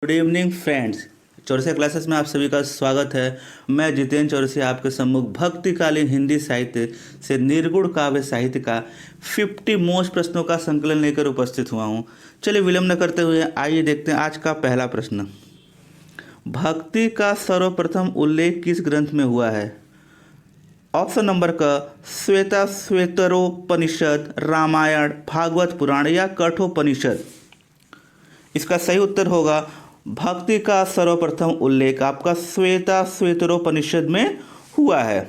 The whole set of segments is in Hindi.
Good evening friends. Chaurasia classes में आप सभी का स्वागत है। मैं जितेंद्र चौरसिया आपके सम्मुख भक्तिकालीन हिंदी साहित्य से निर्गुण काव्य साहित्य का 50 मोस्ट प्रश्नों का संकलन लेकर उपस्थित हुआ हूँ। चलिए विलंब न करते हुए आइए देखते हैं आज का पहला प्रश्न। भक्ति का सर्वप्रथम उल्लेख किस ग्रंथ में हुआ है? ऑप्शन नंबर क श्वेता श्वेतरोपनिषद, रामायण, भागवत पुराण या कठोपनिषद। इसका सही उत्तर होगा भक्ति का सर्वप्रथम उल्लेख आपका श्वेता श्वेतरोपनिषद में हुआ है।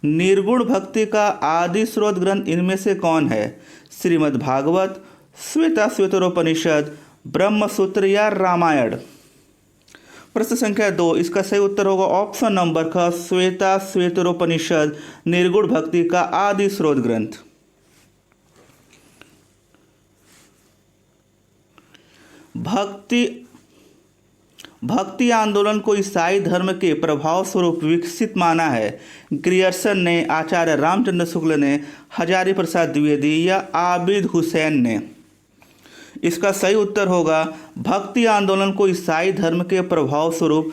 निर्गुण भक्ति का आदि स्रोत ग्रंथ इनमें से कौन है? श्रीमद् भागवत, श्वेता श्वेतरोपनिषद, ब्रह्मसूत्र या रामायण। प्रश्न संख्या 2, इसका सही उत्तर होगा ऑप्शन नंबर ख श्वेता श्वेतरोपनिषद निर्गुण भक्ति का आदि स्रोत ग्रंथ। भक्ति आंदोलन को ईसाई धर्म के प्रभाव स्वरूप विकसित माना है। ग्रियर्सन ने, आचार्य रामचंद्र शुक्ल ने, हजारी प्रसाद द्विवेदी या आबिद हुसैन ने। इसका सही उत्तर होगा भक्ति आंदोलन को ईसाई धर्म के प्रभाव स्वरूप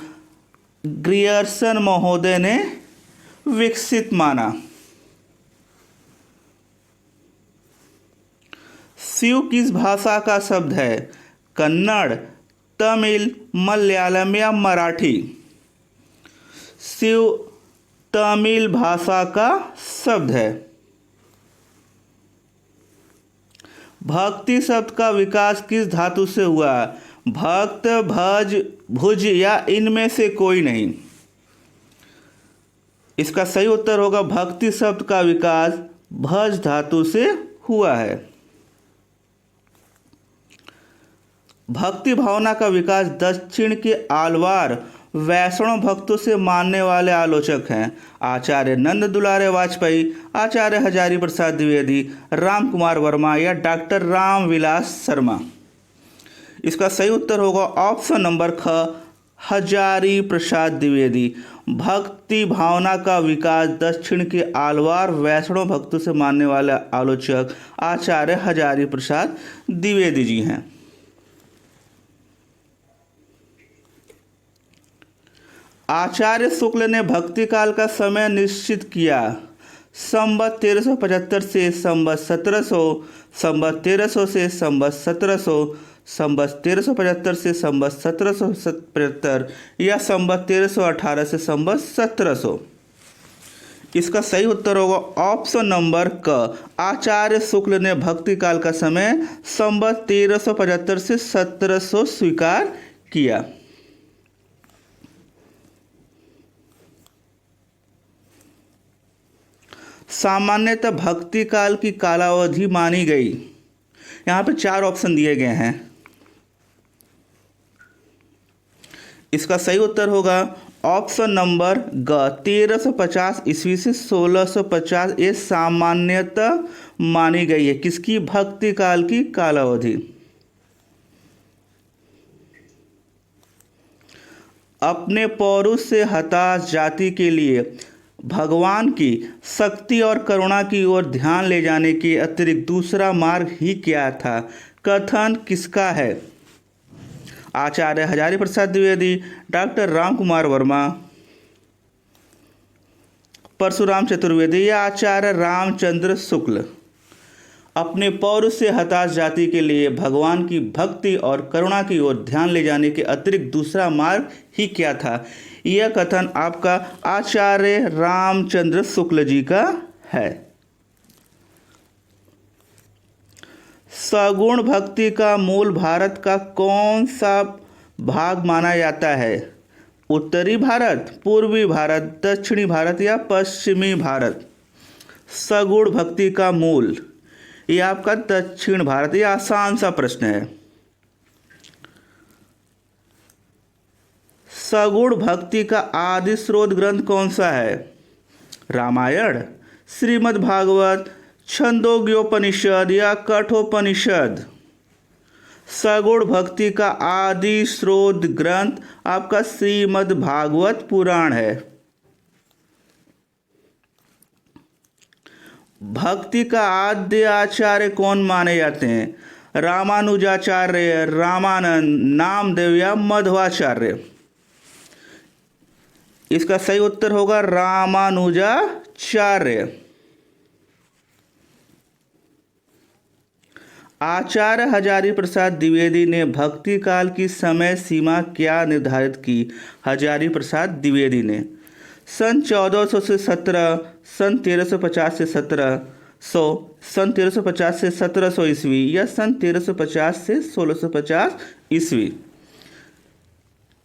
ग्रियर्सन महोदय ने विकसित माना। शिव किस भाषा का शब्द है? कन्नड़, तमिल, मलयालम या मराठी। शिव तमिल भाषा का शब्द है। भक्ति शब्द का विकास किस धातु से हुआ? भक्त, भज, भुज या इनमें से कोई नहीं। इसका सही उत्तर होगा भक्ति शब्द का विकास भज धातु से हुआ है। भक्ति भावना का विकास दक्षिण के आलवार वैष्णव भक्तों से मानने वाले आलोचक हैं आचार्य नंद दुलारे वाजपेयी, आचार्य हजारी प्रसाद द्विवेदी, राम कुमार वर्मा या डॉक्टर रामविलास शर्मा। इसका सही उत्तर होगा ऑप्शन नंबर ख हजारी प्रसाद द्विवेदी। भक्ति भावना का विकास दक्षिण के आलवार वैष्णव भक्तों से मानने वाले आलोचक आचार्य हजारी प्रसाद द्विवेदी जी हैं। आचार्य शुक्ल ने भक्ति काल का समय निश्चित किया। संवत 1375 से संवत 1700, संवत 1300 से संवत 1700, संवत 1375 से संवत 1775 या संवत 1318 से संवत 1700। इसका सही उत्तर होगा ऑप्शन नंबर क आचार्य शुक्ल ने भक्ति काल का समय संवत 1375 से 1700 स्वीकार किया। सामान्यतः भक्ति काल की कालावधि मानी गई। यहाँ पे 4 ऑप्शन दिए गए हैं। इसका सही उत्तर होगा ऑप्शन नंबर ग 1350 ईस्वी से 1650 ये सामान्यतः मानी गई है। किसकी? भक्ति काल की कालावधि। अपने पौरुष से हताश जाति के लिए भगवान की शक्ति और करुणा की ओर ध्यान ले जाने के अतिरिक्त दूसरा मार्ग ही क्या था? कथन किसका है? आचार्य हजारी प्रसाद द्विवेदी, डॉक्टर राम कुमार वर्मा, परशुराम चतुर्वेदी या आचार्य रामचंद्र शुक्ल। अपने पौरुष से हताश जाति के लिए भगवान की भक्ति और करुणा की ओर ध्यान ले जाने के अतिरिक्त दूसरा मार्ग ही क्या था? यह कथन आपका आचार्य रामचंद्र शुक्ल जी का है। सगुण भक्ति का मूल भारत का कौन सा भाग माना जाता है? उत्तरी भारत, पूर्वी भारत, दक्षिणी भारत या पश्चिमी भारत। सगुण भक्ति का मूल ये आपका दक्षिण भारत। ये आसान सा प्रश्न है। सगुण भक्ति का आदि स्रोत ग्रंथ कौन सा है? रामायण, श्रीमद् भागवत, छंदोग्योपनिषद या कठोपनिषद। सगुण भक्ति का आदि स्रोत ग्रंथ आपका श्रीमद् भागवत पुराण है। भक्ति का आद्य आचार्य कौन माने जाते हैं? रामानुजाचार्य, रामानंद, नामदेव या मध्वाचार्य? इसका सही उत्तर होगा रामानुजाचार्य। आचार्य हजारी प्रसाद द्विवेदी ने भक्ति काल की समय सीमा क्या निर्धारित की? हजारी प्रसाद द्विवेदी ने सन 1400 से 17, सन 1350 से 1700, सन 1350 से 1700 ईस्वी या सन 1350 से 1650 ईस्वी?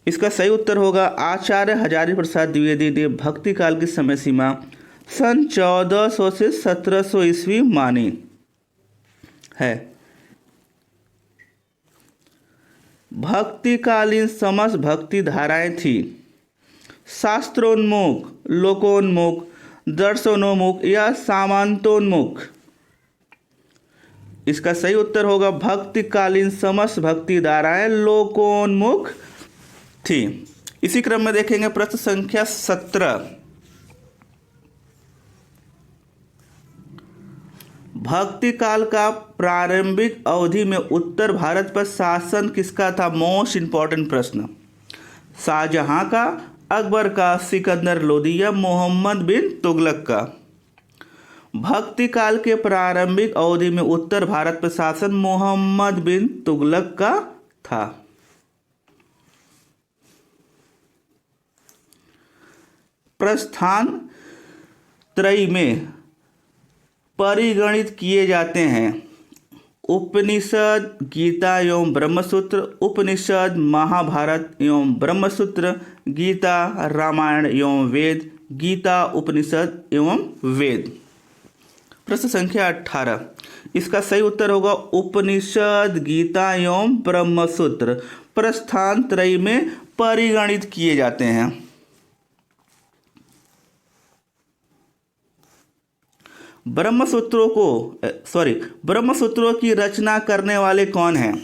इसका सही उत्तर होगा आचार्य हजारी प्रसाद द्विवेदी ने भक्ति काल की समय सीमा सन 1400 से 1700 ईस्वी मानी है। भक्तिकालीन समस्त भक्ति धाराएं थी शास्त्रोन्मुख, लोकोन्मुख, दर्शनोन्मुख या सामान्तोन्मुख? इसका सही उत्तर होगा भक्तिकालीन समस्त भक्ति धाराएं लोकोन्मुख थी। इसी क्रम में देखेंगे प्रश्न संख्या 17। भक्ति काल का प्रारंभिक अवधि में उत्तर भारत पर शासन किसका था? मोस्ट इंपॉर्टेंट प्रश्न। शाहजहां का, अकबर का, सिकंदर लोदी या मोहम्मद बिन तुगलक का? भक्ति काल के प्रारंभिक अवधि में उत्तर भारत पर शासन मोहम्मद बिन तुगलक का था। प्रस्थान त्रयी में परिगणित किए जाते हैं उपनिषद, गीता एवं ब्रह्मसूत्र, उपनिषद, महाभारत एवं ब्रह्मसूत्र, गीता, रामायण एवं वेद, गीता, उपनिषद एवं वेद? प्रश्न संख्या 18। इसका सही उत्तर होगा उपनिषद, गीता एवं ब्रह्मसूत्र प्रस्थान त्रयी में परिगणित किए जाते हैं। ब्रह्मसूत्रों की रचना करने वाले कौन हैं?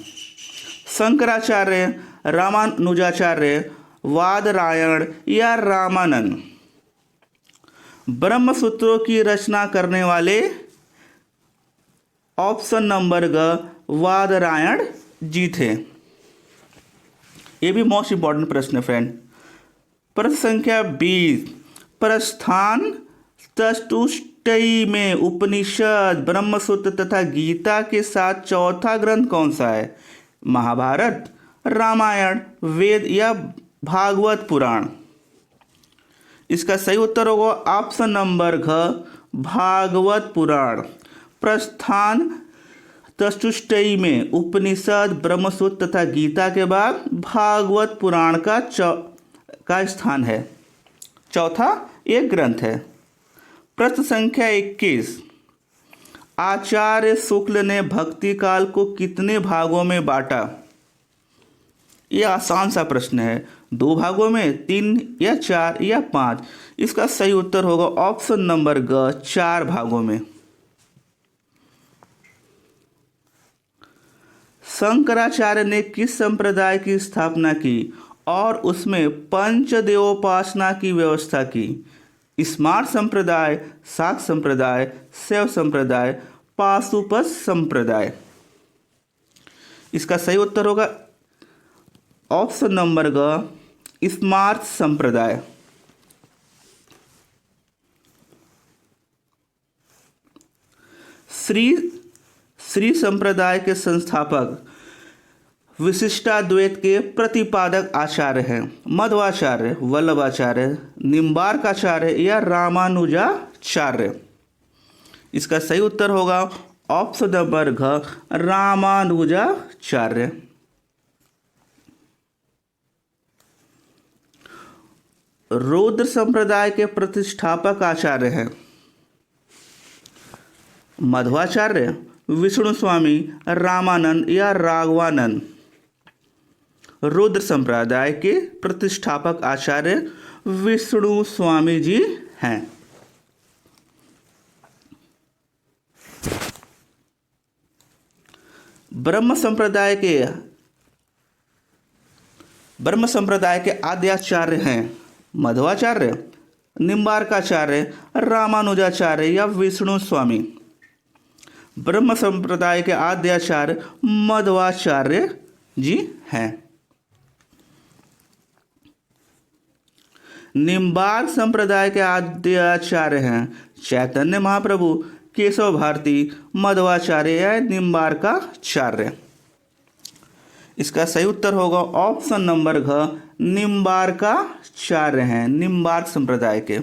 शंकराचार्य, रामानुजाचार्य, वादरायण या रामानंद? ब्रह्मसूत्रों की रचना करने वाले ऑप्शन नंबर ग वादरायण जी थे। ये भी मोस्ट इंपॉर्टेंट प्रश्न है फ्रेंड। प्रश्न संख्या 20। प्रस्थान चतुष्टयी में उपनिषद, ब्रह्मसूत्र तथा गीता के साथ चौथा ग्रंथ कौन सा है? महाभारत, रामायण, वेद या भागवत पुराण? इसका सही उत्तर होगा ऑप्शन नंबर घ भागवत पुराण। प्रस्थान चतुष्टयी में उपनिषद, ब्रह्मसूत्र तथा गीता के बाद भागवत पुराण का स्थान है, चौथा एक ग्रंथ है। प्रश्न संख्या 21। आचार्य शुक्ल ने भक्ति काल को कितने भागों में बांटा? यह आसान सा प्रश्न है। 2 भागों में, 3 या 4 या 5? इसका सही उत्तर होगा ऑप्शन नंबर ग 4 भागों में। शंकराचार्य ने किस संप्रदाय की स्थापना की और उसमें पंचदेवोपासना की व्यवस्था की? स्मार्त संप्रदाय, शाक्त संप्रदाय, शैव संप्रदाय, पाशुपत संप्रदाय? इसका सही उत्तर होगा ऑप्शन नंबर ग स्मार्त संप्रदाय। श्री संप्रदाय के संस्थापक विशिष्टाद्वैत के प्रतिपादक आचार्य हैं मध्वाचार्य, वल्लभाचार्य, निम्बार्काचार्य या रामानुजाचार्य? इसका सही उत्तर होगा ऑप्शन नंबर घ रामानुजाचार्य। रौद्र संप्रदाय के प्रतिष्ठापक आचार्य हैं मध्वाचार्य, विष्णु स्वामी, रामानंद या राघवानंद? रुद्र संप्रदाय के प्रतिष्ठापक आचार्य विष्णु स्वामी जी हैं। ब्रह्म संप्रदाय के आद्याचार्य हैं मध्वाचार्य, निम्बार्काचार्य, रामानुजाचार्य या विष्णु स्वामी। ब्रह्म संप्रदाय के आद्याचार्य मध्वाचार्य जी हैं। निम्बार्क संप्रदाय के आद्याचार्य हैं चैतन्य महाप्रभु, केशव भारती, मध्वाचार्य या निम्बार्काचार्य। इसका सही उत्तर होगा ऑप्शन नंबर घ, निम्बार्काचार्य हैं, निम्बार्क संप्रदाय के।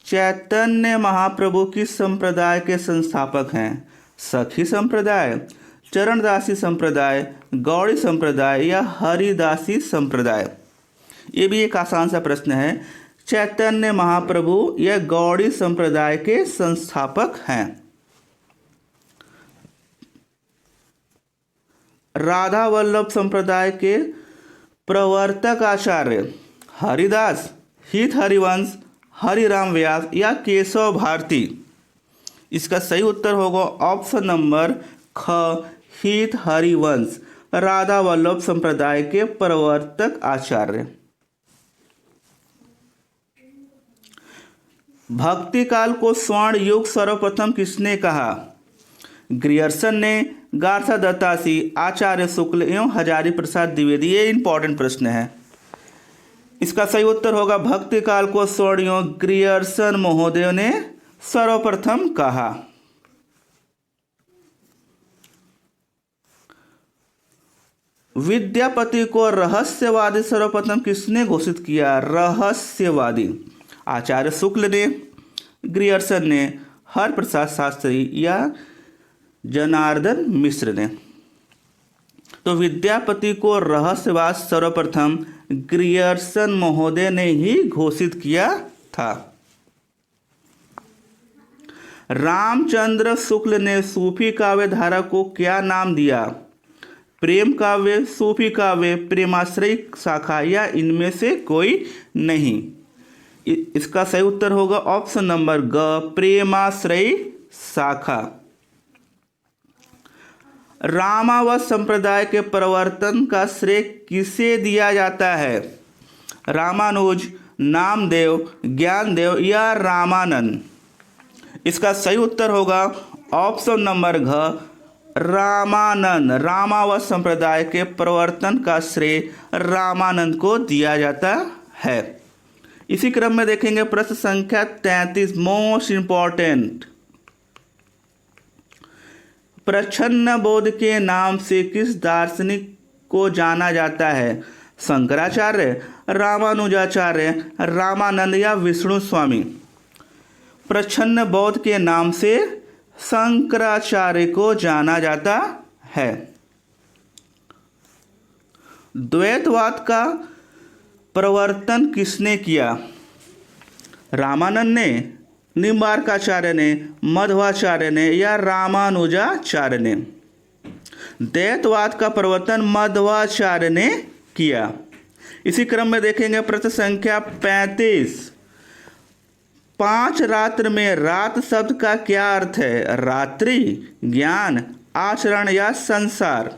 चैतन्य महाप्रभु किस संप्रदाय के संस्थापक हैं? सखी संप्रदाय, चरणदासी संप्रदाय, गौड़ी संप्रदाय या हरिदासी संप्रदाय। ये भी एक आसान सा प्रश्न है। चैतन्य महाप्रभु यह गौड़ी संप्रदाय के संस्थापक हैं। राधा वल्लभ संप्रदाय के प्रवर्तक आचार्य हरिदास, हित हरिवंश, हरिराम व्यास या केशव भारती। इसका सही उत्तर होगा ऑप्शन नंबर ख, हित हरिवंश, राधा वल्लभ संप्रदाय के प्रवर्तक आचार्य। भक्ति काल को स्वर्ण युग सर्वप्रथम किसने कहा? ग्रियर्सन ने, गार्था दत्तासी, आचार्य शुक्ल एवं हजारी प्रसाद द्विवेदी। ये इंपॉर्टेंट प्रश्न है। इसका सही उत्तर होगा भक्ति काल को स्वर्ण युग ग्रियर्सन महोदय ने सर्वप्रथम कहा। विद्यापति को रहस्यवादी सर्वप्रथम किसने घोषित किया? रहस्यवादी आचार्य शुक्ल ने, ग्रियर्सन ने, हरप्रसाद शास्त्री या जनार्दन मिश्र ने। तो विद्यापति को रहस्यवाद सर्वप्रथम ग्रियर्सन महोदय ने ही घोषित किया था। रामचंद्र शुक्ल ने सूफी काव्य धारा को क्या नाम दिया? प्रेम काव्य, सूफी काव्य, प्रेमाश्रयी शाखा या इनमें से कोई नहीं। इसका सही उत्तर होगा ऑप्शन नंबर ग, प्रेमाश्रयी शाखा। रामावत संप्रदाय के प्रवर्तन का श्रेय किसे दिया जाता है? रामानुज, नामदेव, ज्ञानदेव या रामानंद। इसका सही उत्तर होगा ऑप्शन नंबर घ, रामानंद। रामावत संप्रदाय के प्रवर्तन का श्रेय रामानंद को दिया जाता है। इसी क्रम में देखेंगे प्रश्न संख्या 33, मोस्ट इंपॉर्टेंट। प्रच्छन्न बोध के नाम से किस दार्शनिक को जाना जाता है? शंकराचार्य, रामानुजाचार्य, रामानंद या विष्णु स्वामी। प्रच्छन्न बोध के नाम से शंकराचार्य को जाना जाता है। द्वैतवाद का प्रवर्तन किसने किया? रामानंद ने, निम्बार्काचार्य ने, मध्वाचार्य ने या रामानुजाचार्य ने। द्वैतवाद का प्रवर्तन मध्वाचार्य ने किया। इसी क्रम में देखेंगे प्रश्न संख्या 35। 5 रात्र में रात शब्द का क्या अर्थ है? रात्रि, ज्ञान, आचरण या संसार।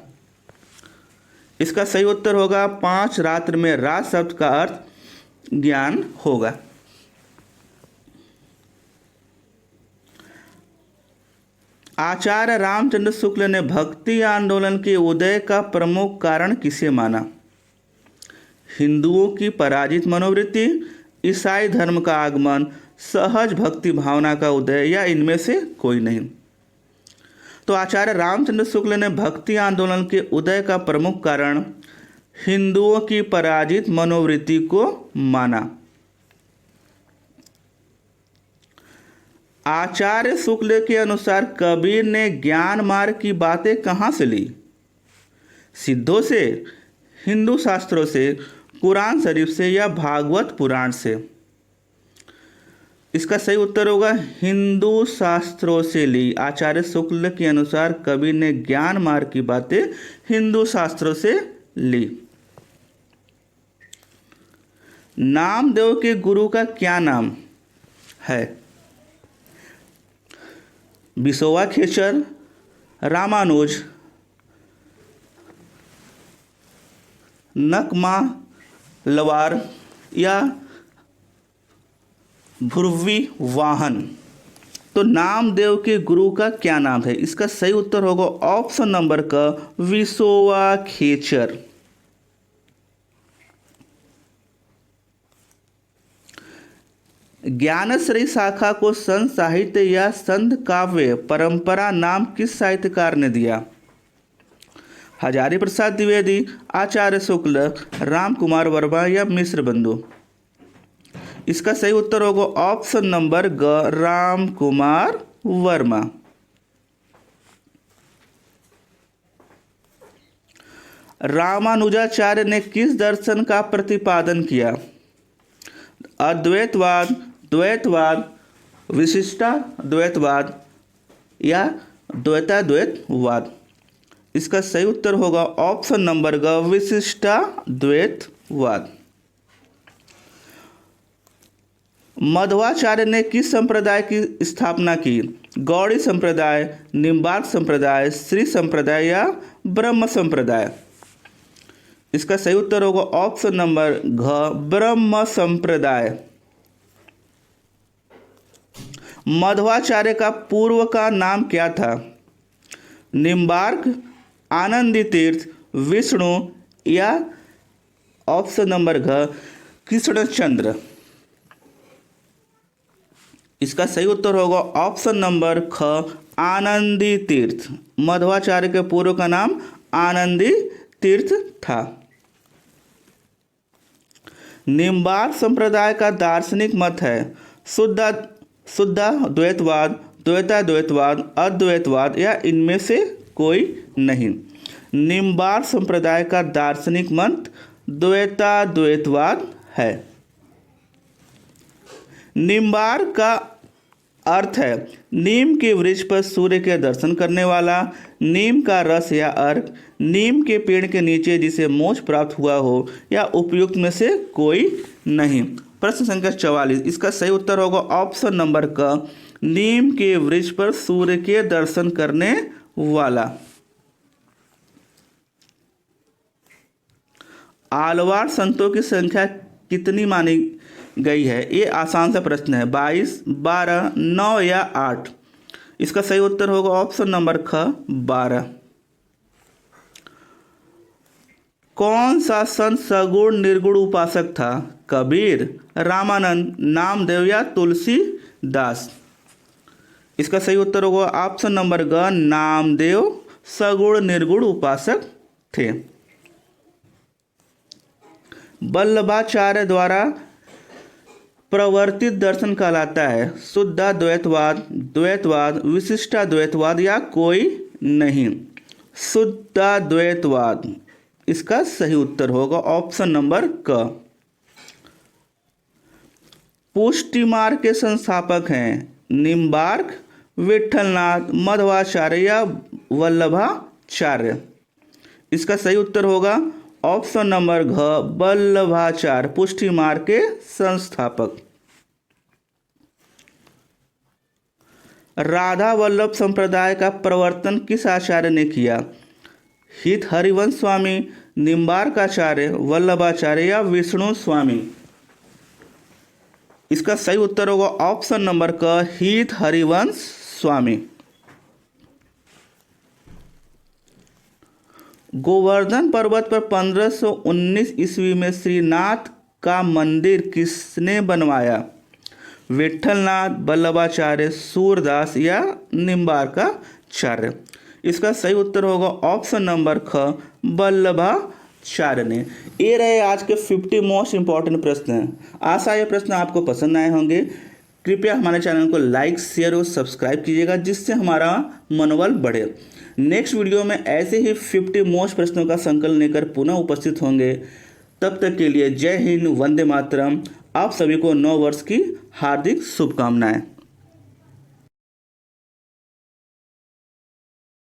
इसका सही उत्तर होगा 5 रात्र में रात शब्द का अर्थ ज्ञान होगा। आचार्य रामचंद्र शुक्ल ने भक्ति आंदोलन के उदय का प्रमुख कारण किसे माना? हिंदुओं की पराजित मनोवृत्ति, ईसाई धर्म का आगमन, सहज भक्ति भावना का उदय या इनमें से कोई नहीं। तो आचार्य रामचंद्र शुक्ल ने भक्ति आंदोलन के उदय का प्रमुख कारण हिंदुओं की पराजित मनोवृत्ति को माना। आचार्य शुक्ल के अनुसार कबीर ने ज्ञान मार्ग की बातें कहाँ से ली? सिद्धों से, हिंदू शास्त्रों से, कुरान शरीफ से या भागवत पुराण से। इसका सही उत्तर होगा हिंदू शास्त्रों से ली। आचार्य शुक्ल के अनुसार कबीर ने ज्ञान मार्ग की बातें हिंदू शास्त्रों से ली। नामदेव के गुरु का क्या नाम है? बिसोवा खेचर, रामानुज, नकमा, लवार या भुर्वी वाहन। तो नामदेव के गुरु का क्या नाम है? इसका सही उत्तर होगा ऑप्शन नंबर का विसोवा खेचर। ज्ञानश्री शाखा को संत साहित्य या संत काव्य परंपरा नाम किस साहित्यकार ने दिया? हजारी प्रसाद द्विवेदी, आचार्य शुक्ल, राम कुमार वर्मा या मिश्र बंधु। इसका सही उत्तर होगा ऑप्शन नंबर ग, राम कुमार वर्मा। रामानुजाचार्य ने किस दर्शन का प्रतिपादन किया? अद्वैतवाद, द्वैतवाद, विशिष्टाद्वैतवाद या द्वैताद्वैतवाद। इसका सही उत्तर होगा ऑप्शन नंबर ग, विशिष्टाद्वैतवाद। मध्वाचार्य ने किस संप्रदाय की स्थापना की? गौड़ी संप्रदाय, निम्बार्क संप्रदाय, श्री संप्रदाय या ब्रह्म संप्रदाय। इसका सही उत्तर होगा ऑप्शन नंबर घ, ब्रह्म संप्रदाय। मध्वाचार्य का पूर्व का नाम क्या था? निम्बार्क, आनंदी तीर्थ, विष्णु या ऑप्शन नंबर घ, कृष्णचंद्र। इसका सही उत्तर होगा ऑप्शन नंबर ख, आनंदी तीर्थ। मध्वाचार्य के पूर्व का नाम आनंदी तीर्थ था। निम्बार्क संप्रदाय का दार्शनिक मत है शुद्धाद्वैतवाद, द्वैताद्वैतवाद, अद्वैतवाद या इनमें से कोई नहीं। निम्बार्क संप्रदाय का दार्शनिक मत द्वैताद्वैतवाद है। निम्बार्क का अर्थ है नीम के वृक्ष पर सूर्य के दर्शन करने वाला, नीम का रस या अर्क, नीम के पेड़ के नीचे जिसे मोक्ष प्राप्त हुआ हो या उपयुक्त में से कोई नहीं। प्रश्न संख्या 44, इसका सही उत्तर होगा ऑप्शन नंबर क, नीम के वृक्ष पर सूर्य के दर्शन करने वाला। आलवार संतों की संख्या कितनी मानी गई है? ये आसान सा प्रश्न है। 22, 12, 9 या 8। इसका सही उत्तर होगा ऑप्शन नंबर ख, 12। कौन सा संत सगुण निर्गुण उपासक था? कबीर, रामानंद, नामदेव या तुलसीदास। इसका सही उत्तर होगा ऑप्शन नंबर ग, नामदेव सगुण निर्गुण उपासक थे। वल्लभाचार्य द्वारा प्रवर्तित दर्शन कहलाता है शुद्धाद्वैतवाद, द्वैतवाद, विशिष्टाद्वैतवाद या कोई नहीं। शुद्धाद्वैतवाद इसका सही उत्तर होगा ऑप्शन नंबर क। पुष्टि मार्ग के संस्थापक हैं निम्बार्क, विठलनाथ, मध्वाचार्य या वल्लभाचार्य। इसका सही उत्तर होगा ऑप्शन नंबर घ, वल्लभाचार्य, पुष्टि मार्ग के संस्थापक। राधा वल्लभ संप्रदाय का प्रवर्तन किस आचार्य ने किया? हित हरिवंश स्वामी, निम्बार्क आचार्य, वल्लभाचार्य या विष्णु स्वामी। इसका सही उत्तर होगा ऑप्शन नंबर क, हित हरिवंश स्वामी। गोवर्धन पर्वत पर 1519 ईस्वी में श्रीनाथ का मंदिर किसने बनवाया? विठलनाथ, वल्लभाचार्य, सूरदास या निम्बार्काचार्य। इसका सही उत्तर होगा ऑप्शन नंबर ख, वल्लभाचार्य ने। ये रहे आज के 50 मोस्ट इंपॉर्टेंट प्रश्न हैं। आशा ये प्रश्न आपको पसंद आए होंगे। कृपया हमारे चैनल को लाइक, शेयर और सब्सक्राइब कीजिएगा जिससे हमारा मनोबल बढ़े। नेक्स्ट वीडियो में ऐसे ही 50 मोस्ट प्रश्नों का संकलन लेकर पुनः उपस्थित होंगे। तब तक के लिए जय हिंद, वंदे मातरम। आप सभी को नव वर्ष की हार्दिक शुभकामनाएं।